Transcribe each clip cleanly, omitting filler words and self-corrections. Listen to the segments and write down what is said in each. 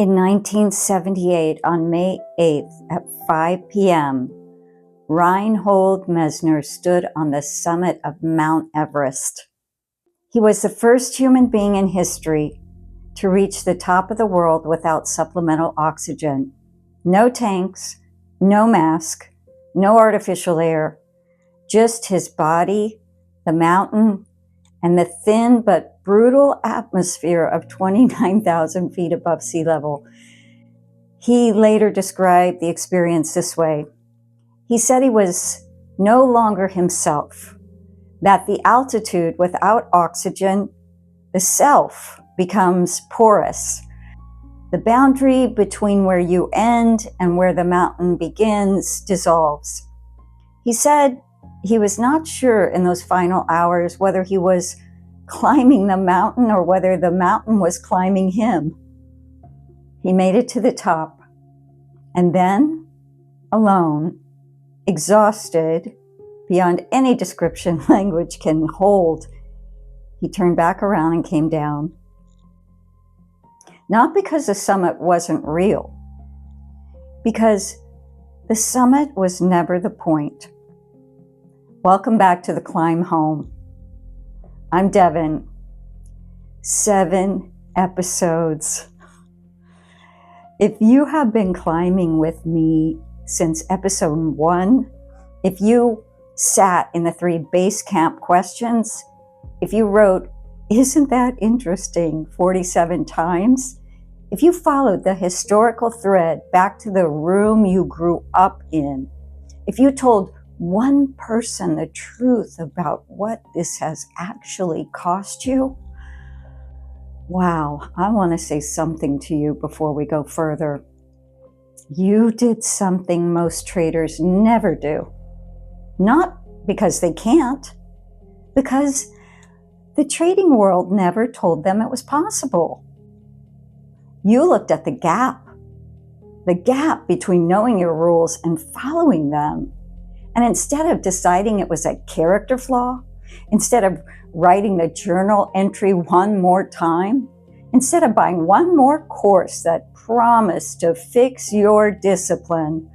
In 1978, on May 8th at 5 p.m., Reinhold Messner stood on the summit of Mount Everest. He was the first human being in history to reach the top of the world without supplemental oxygen. No tanks, no mask, no artificial air, just his body, the mountain, and the thin but brutal atmosphere of 29,000 feet above sea level. He later described the experience this way. He said he was no longer himself, that the altitude without oxygen, the self, becomes porous. The boundary between where you end and where the mountain begins dissolves. He said he was not sure in those final hours whether he was climbing the mountain or whether the mountain was climbing him. He made it to the top, and then, alone, exhausted, beyond any description language can hold, he turned back around and came down. Not because the summit wasn't real, because the summit was never the point. Welcome back to the Climb Home. I'm Devin. 7 episodes. If you have been climbing with me since episode 1, if you sat in the 3 base camp questions, if you wrote, "Isn't that interesting?" 47 times, if you followed the historical thread back to the room you grew up in, if you told one person the truth about what this has actually cost you, wow, I want to say something to you before we go further. You did something most traders never do. Not because they can't, because the trading world never told them it was possible. You looked at the gap between knowing your rules and following them. And instead of deciding it was a character flaw, instead of writing the journal entry one more time, instead of buying one more course that promised to fix your discipline,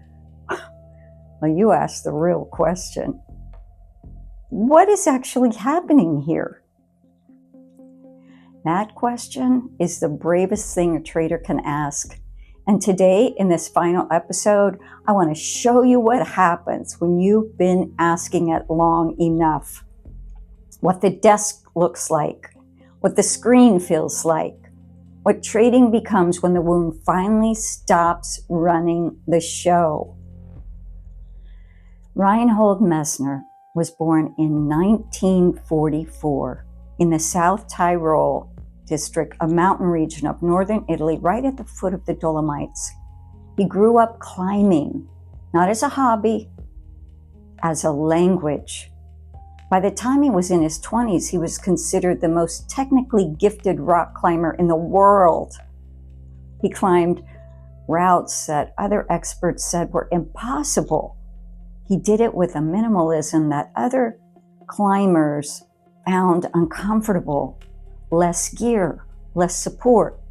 well, you asked the real question. What is actually happening here? That question is the bravest thing a trader can ask. And today, in this final episode, I want to show you what happens when you've been asking it long enough. What the desk looks like, what the screen feels like, what trading becomes when the wound finally stops running the show. Reinhold Messner was born in 1944 in the South Tyrol district, a mountain region of northern Italy, right at the foot of the Dolomites. He grew up climbing, not as a hobby, as a language. By the time he was in his 20s, he was considered the most technically gifted rock climber in the world. He climbed routes that other experts said were impossible. He did it with a minimalism that other climbers found uncomfortable. Less gear, less support,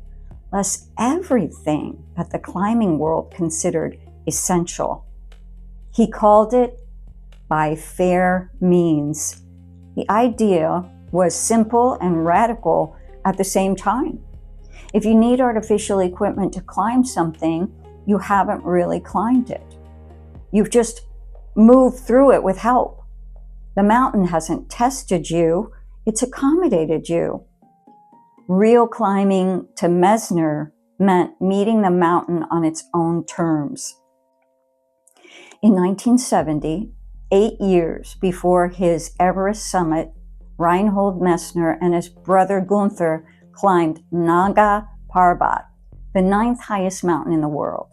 less everything that the climbing world considered essential. He called it by fair means. The idea was simple and radical at the same time. If you need artificial equipment to climb something, you haven't really climbed it. You've just moved through it with help. The mountain hasn't tested you, it's accommodated you. Real climbing to Messner meant meeting the mountain on its own terms. In 1970, 8 years before his Everest summit, Reinhold Messner and his brother Gunther climbed Nanga Parbat, the 9th highest mountain in the world,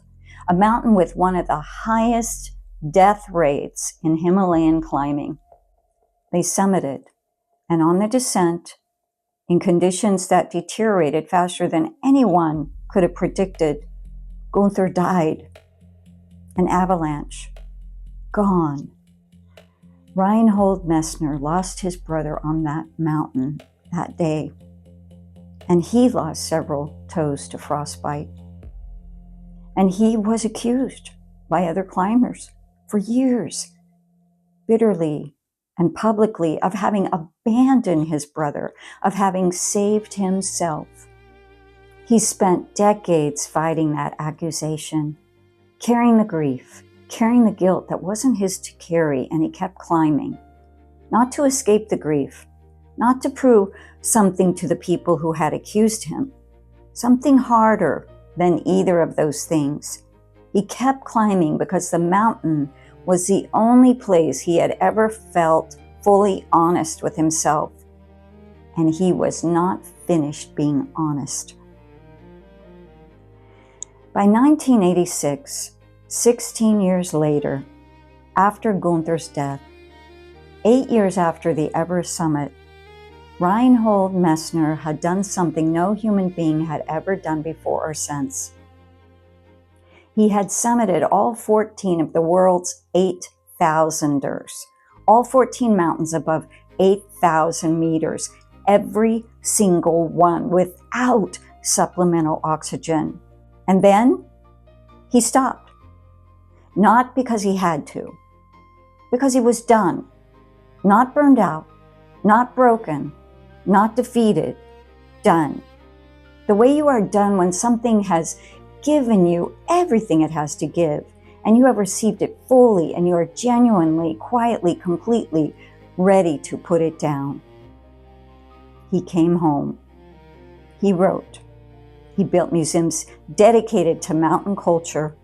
a mountain with one of the highest death rates in Himalayan climbing. They summited, and on the descent, in conditions that deteriorated faster than anyone could have predicted, Gunther died. An avalanche. Gone. Reinhold Messner lost his brother on that mountain that day, and he lost several toes to frostbite. And he was accused by other climbers for years, bitterly and publicly, of having abandoned his brother, of having saved himself. He spent decades fighting that accusation, carrying the grief, carrying the guilt that wasn't his to carry, and he kept climbing. Not to escape the grief, not to prove something to the people who had accused him, something harder than either of those things. He kept climbing because the mountain was the only place he had ever felt fully honest with himself. And he was not finished being honest. By 1986, 16 years later, after Gunther's death, 8 years after the Everest summit, Reinhold Messner had done something no human being had ever done before or since. He had summited all 14 of the world's 8,000ers, all 14 mountains above 8,000 meters, every single one without supplemental oxygen. And then he stopped. Not because he had to, because he was done, not burned out, not broken, not defeated, done. The way you are done when something has given you everything it has to give, and you have received it fully, and you are genuinely, quietly, completely ready to put it down. He came home. He wrote. He built museums dedicated to mountain culture.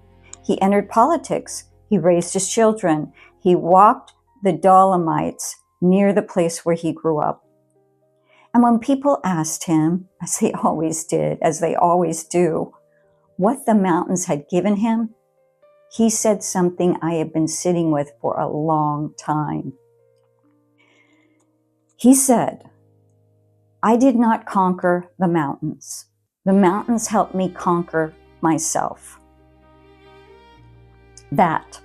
He entered politics. He raised his children. He walked the Dolomites near the place where he grew up. And when people asked him, as they always did, as they always do, what the mountains had given him, he said something I have been sitting with for a long time. He said, "I did not conquer the mountains. The mountains helped me conquer myself." That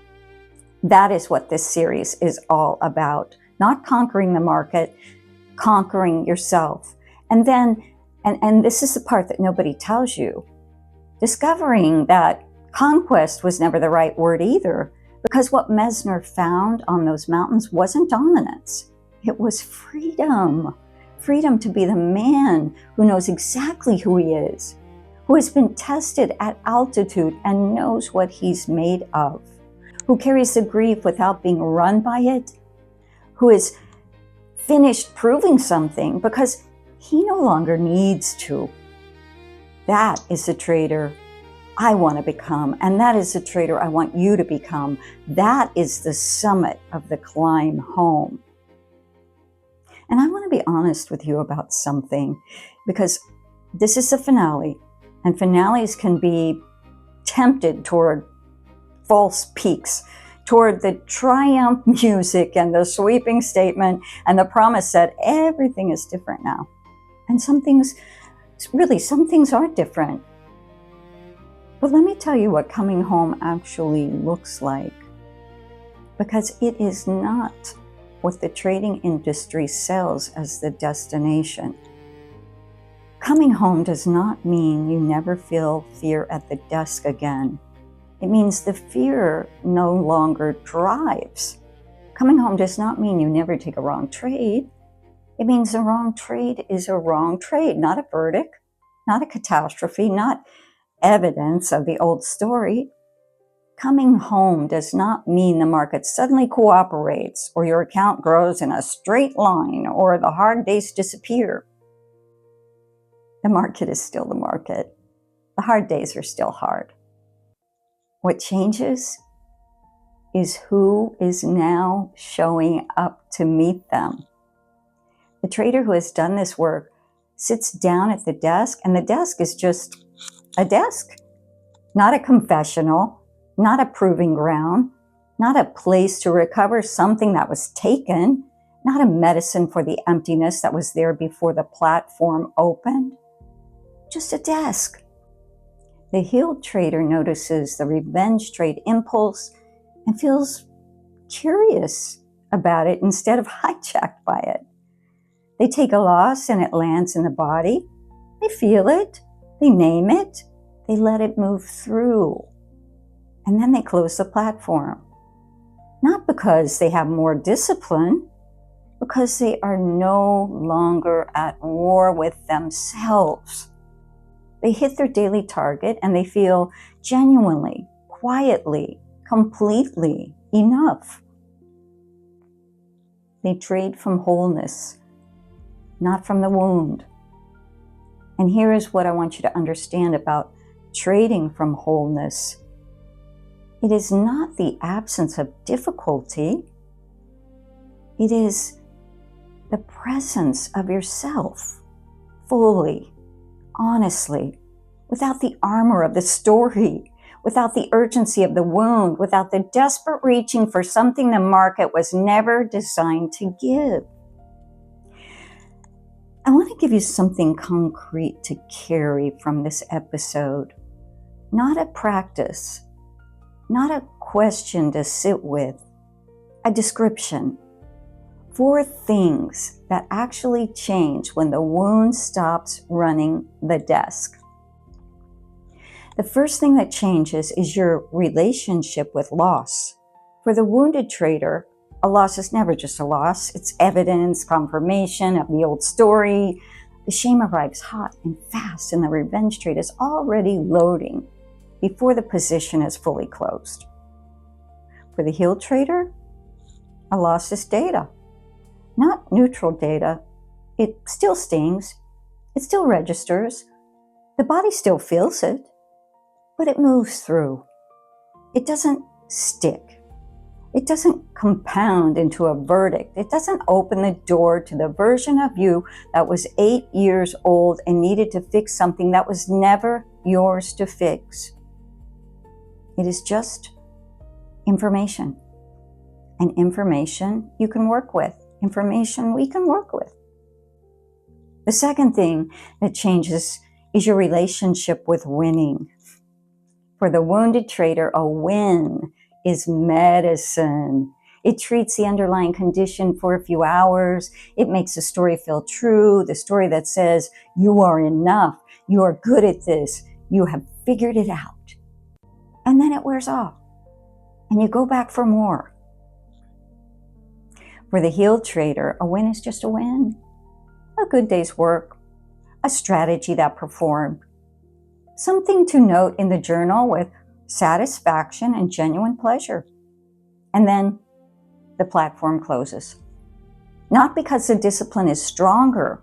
is what this series is all about. Not conquering the market, conquering yourself. And then, and this is the part that nobody tells you, discovering that conquest was never the right word either, because what Messner found on those mountains wasn't dominance. It was freedom. Freedom to be the man who knows exactly who he is, who has been tested at altitude and knows what he's made of, who carries the grief without being run by it, who is finished proving something because he no longer needs to. That is the trader I want to become, and that is the trader I want you to become. That is the summit of the climb home. And I want to be honest with you about something, because this is the finale, and finales can be tempted toward false peaks, toward the triumph music and the sweeping statement and the promise that everything is different now. And some things are different. But let me tell you what coming home actually looks like, because it is not what the trading industry sells as the destination. Coming home does not mean you never feel fear at the desk again. It means the fear no longer drives. Coming home does not mean you never take a wrong trade. It means the wrong trade is a wrong trade, not a verdict, not a catastrophe, not evidence of the old story. Coming home does not mean the market suddenly cooperates, or your account grows in a straight line, or the hard days disappear. The market is still the market. The hard days are still hard. What changes is who is now showing up to meet them. The trader who has done this work sits down at the desk, and the desk is just a desk, not a confessional, not a proving ground, not a place to recover something that was taken, not a medicine for the emptiness that was there before the platform opened, just a desk. The healed trader notices the revenge trade impulse and feels curious about it instead of hijacked by it. They take a loss and it lands in the body. They feel it. They name it. They let it move through. and then they close the platform. Not because they have more discipline, because they are no longer at war with themselves. They hit their daily target and they feel genuinely, quietly, completely enough. They trade from wholeness, not from the wound. And here is what I want you to understand about trading from wholeness. It is not the absence of difficulty. It is the presence of yourself, fully, honestly, without the armor of the story, without the urgency of the wound, without the desperate reaching for something the market was never designed to give. I want to give you something concrete to carry from this episode. Not a practice, not a question to sit with, a description. 4 things that actually change when the wound stops running the desk. The first thing that changes is your relationship with loss. For the wounded trader, a loss is never just a loss. It's evidence, confirmation of the old story. The shame arrives hot and fast, and the revenge trade is already loading before the position is fully closed. For the healed trader, a loss is data. Not neutral data. It still stings. It still registers. The body still feels it, but it moves through. It doesn't stick. It doesn't compound into a verdict. It doesn't open the door to the version of you that was 8 years old and needed to fix something that was never yours to fix. It is just information. And information you can work with. Information we can work with. The second thing that changes is your relationship with winning. For the wounded trader, a win is medicine. It treats the underlying condition for a few hours. It makes the story feel true, the story that says, you are enough, you are good at this, you have figured it out. And then it wears off, and you go back for more. For the healed trader, a win is just a win. A good day's work, a strategy that performed, something to note in the journal with satisfaction and genuine pleasure. And then the platform closes. Not because the discipline is stronger,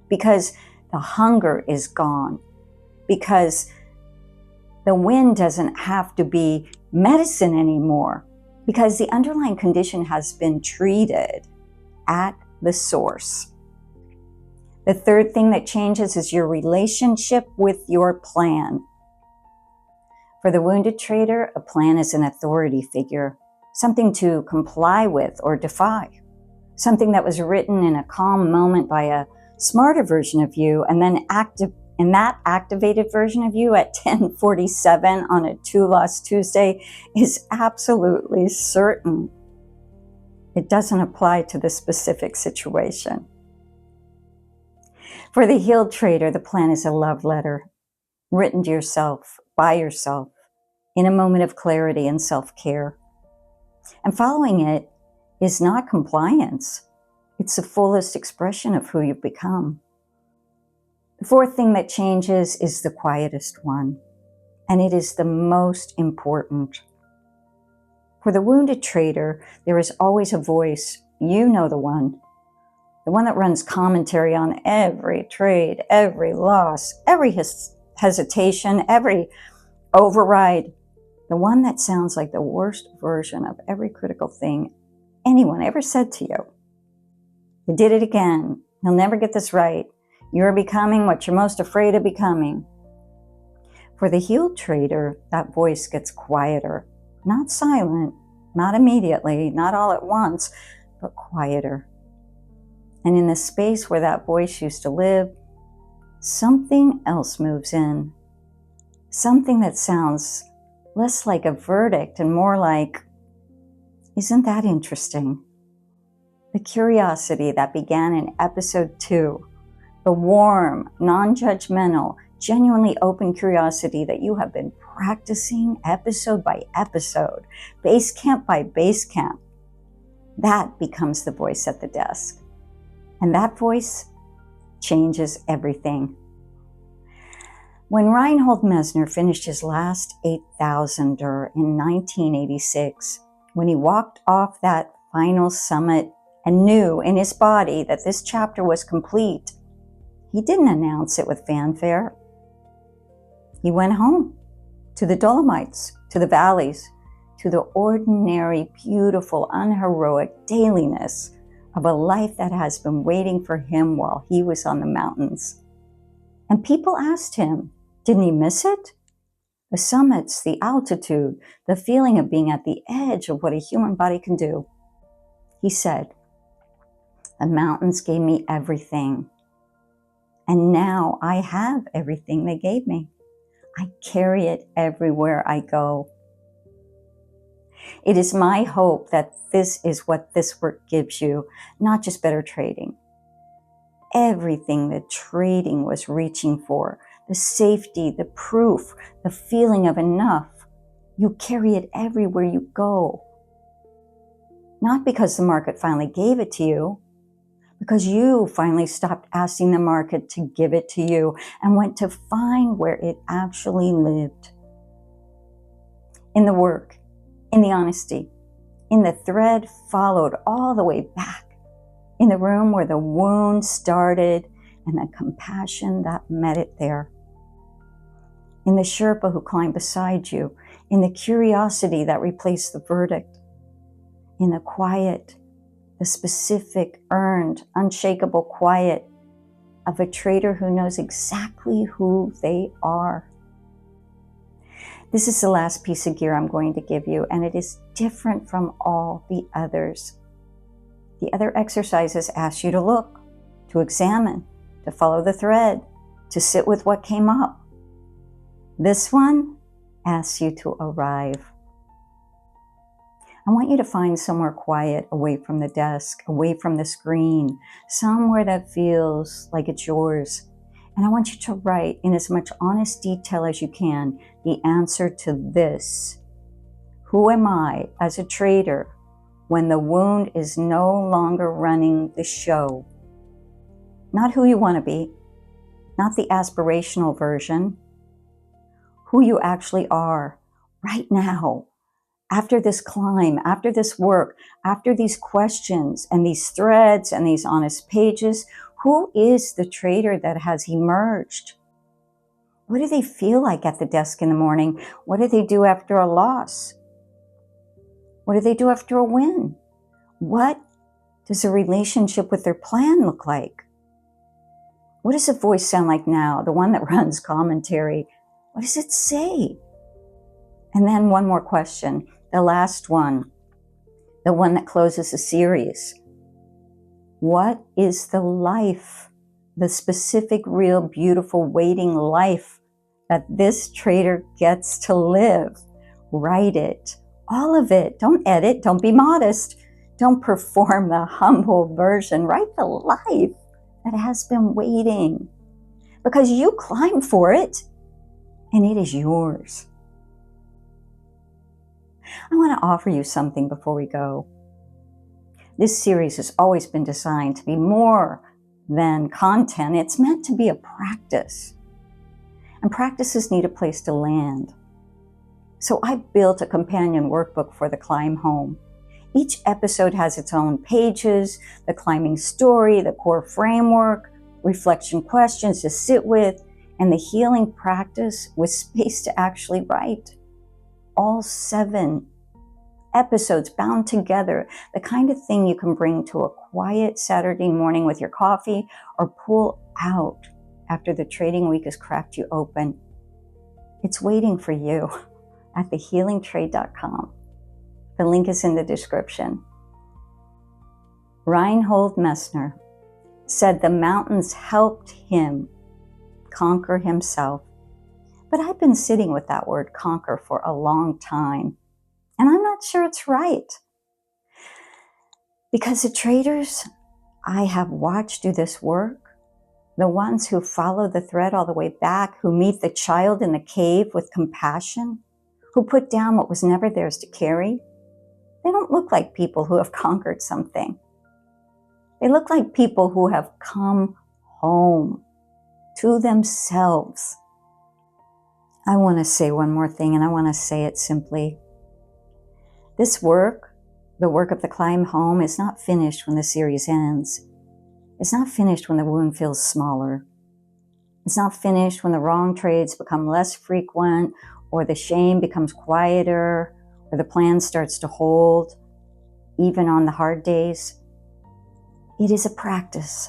because the hunger is gone, because the win doesn't have to be medicine anymore, because the underlying condition has been treated at the source. The third thing that changes is your relationship with your plan. For the wounded trader, a plan is an authority figure, something to comply with or defy, something that was written in a calm moment by a smarter version of you, and then that activated version of you at 10:47 on a 2-loss Tuesday is absolutely certain. It doesn't apply to the specific situation. For the healed trader, the plan is a love letter written to yourself, by yourself, in a moment of clarity and self-care. And following it is not compliance. It's the fullest expression of who you've become. The fourth thing that changes is the quietest one, and it is the most important. For the wounded trader, there is always a voice, you know the one that runs commentary on every trade, every loss, every hesitation, every override, the one that sounds like the worst version of every critical thing anyone ever said to you. You did it again. You'll never get this right. You're becoming what you're most afraid of becoming. For the healed trader, that voice gets quieter, not silent, not immediately, not all at once, but quieter. And in the space where that voice used to live, something else moves in. Something that sounds less like a verdict and more like, isn't that interesting? The curiosity that began in episode 2, the warm, non-judgmental, genuinely open curiosity that you have been practicing episode by episode, base camp by base camp. That becomes the voice at the desk. And that voice changes everything. When Reinhold Messner finished his last 8,000er in 1986, when he walked off that final summit and knew in his body that this chapter was complete, he didn't announce it with fanfare. He went home, to the Dolomites, to the valleys, to the ordinary, beautiful, unheroic dailiness of a life that has been waiting for him while he was on the mountains. And people asked him, didn't he miss it? The summits, the altitude, the feeling of being at the edge of what a human body can do. He said, the mountains gave me everything. And now I have everything they gave me. I carry it everywhere I go. It is my hope that this is what this work gives you, not just better trading. Everything that trading was reaching for, the safety, the proof, the feeling of enough, you carry it everywhere you go. Not because the market finally gave it to you, because you finally stopped asking the market to give it to you and went to find where it actually lived. In the work, in the honesty, in the thread followed all the way back, in the room where the wound started and the compassion that met it there. In the Sherpa who climbed beside you, in the curiosity that replaced the verdict, in the quiet, the specific, earned, unshakable quiet of a trader who knows exactly who they are. This is the last piece of gear I'm going to give you, and it is different from all the others. The other exercises ask you to look, to examine, to follow the thread, to sit with what came up. This one asks you to arrive. I want you to find somewhere quiet, away from the desk, away from the screen, somewhere that feels like it's yours. And I want you to write in as much honest detail as you can the answer to this. Who am I as a trader when the wound is no longer running the show? Not who you want to be, not the aspirational version. Who you actually are right now. After this climb, after this work, after these questions and these threads and these honest pages, who is the trader that has emerged? What do they feel like at the desk in the morning? What do they do after a loss? What do they do after a win? What does a relationship with their plan look like? What does the voice sound like now? The one that runs commentary. What does it say? And then one more question. The last one, the one that closes the series. What is the life, the specific, real, beautiful, waiting life that this trader gets to live? Write it, all of it. Don't edit, don't be modest. Don't perform the humble version. Write the life that has been waiting because you climbed for it and it is yours. I want to offer you something before we go. This series has always been designed to be more than content. It's meant to be a practice. And practices need a place to land. So I built a companion workbook for the climb home. Each episode has its own pages, the climbing story, the core framework, reflection questions to sit with, and the healing practice with space to actually write. All 7 episodes bound together, the kind of thing you can bring to a quiet Saturday morning with your coffee or pull out after the trading week has cracked you open. It's waiting for you at thehealingtrade.com. The link is in the description. Reinhold Messner said the mountains helped him conquer himself. But I've been sitting with that word conquer for a long time, and I'm not sure it's right. Because the traders I have watched do this work, the ones who follow the thread all the way back, who meet the child in the cave with compassion, who put down what was never theirs to carry, they don't look like people who have conquered something. They look like people who have come home to themselves. I want to say one more thing, and I want to say it simply. This work, the work of the climb home, is not finished when the series ends. It's not finished when the wound feels smaller. It's not finished when the wrong trades become less frequent, or the shame becomes quieter, or the plan starts to hold, even on the hard days. It is a practice,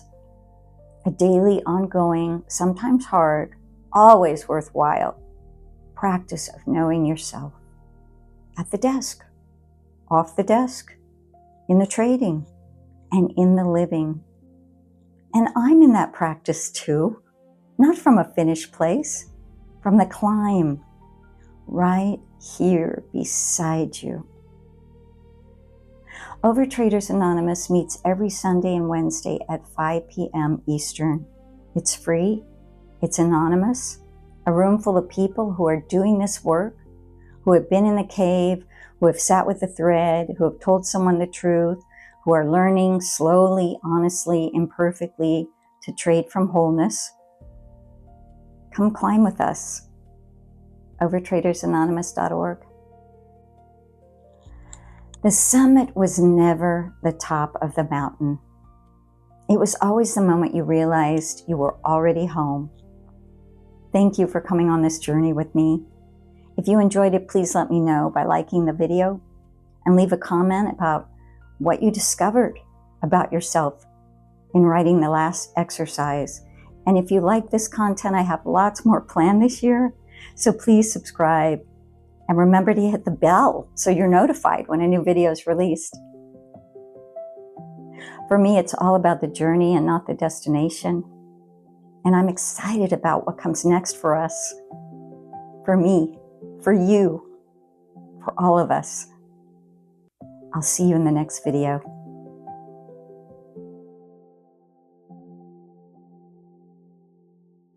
a daily, ongoing, sometimes hard, always worthwhile practice of knowing yourself. At the desk, off the desk, in the trading, and in the living. And I'm in that practice too, not from a finished place, from the climb, right here beside you. Overtraders Anonymous meets every Sunday and Wednesday at 5 p.m. Eastern. It's free, it's anonymous, a room full of people who are doing this work, who have been in the cave, who have sat with the thread, who have told someone the truth, who are learning slowly, honestly, imperfectly to trade from wholeness. Come climb with us. Overtradersanonymous.org. The summit was never the top of the mountain. It was always the moment you realized you were already home. Thank you for coming on this journey with me. If you enjoyed it, please let me know by liking the video and leave a comment about what you discovered about yourself in writing the last exercise. And if you like this content, I have lots more planned this year, so please subscribe and remember to hit the bell so you're notified when a new video is released. For me, it's all about the journey and not the destination. And I'm excited about what comes next for us, for me, for you, for all of us. I'll see you in the next video.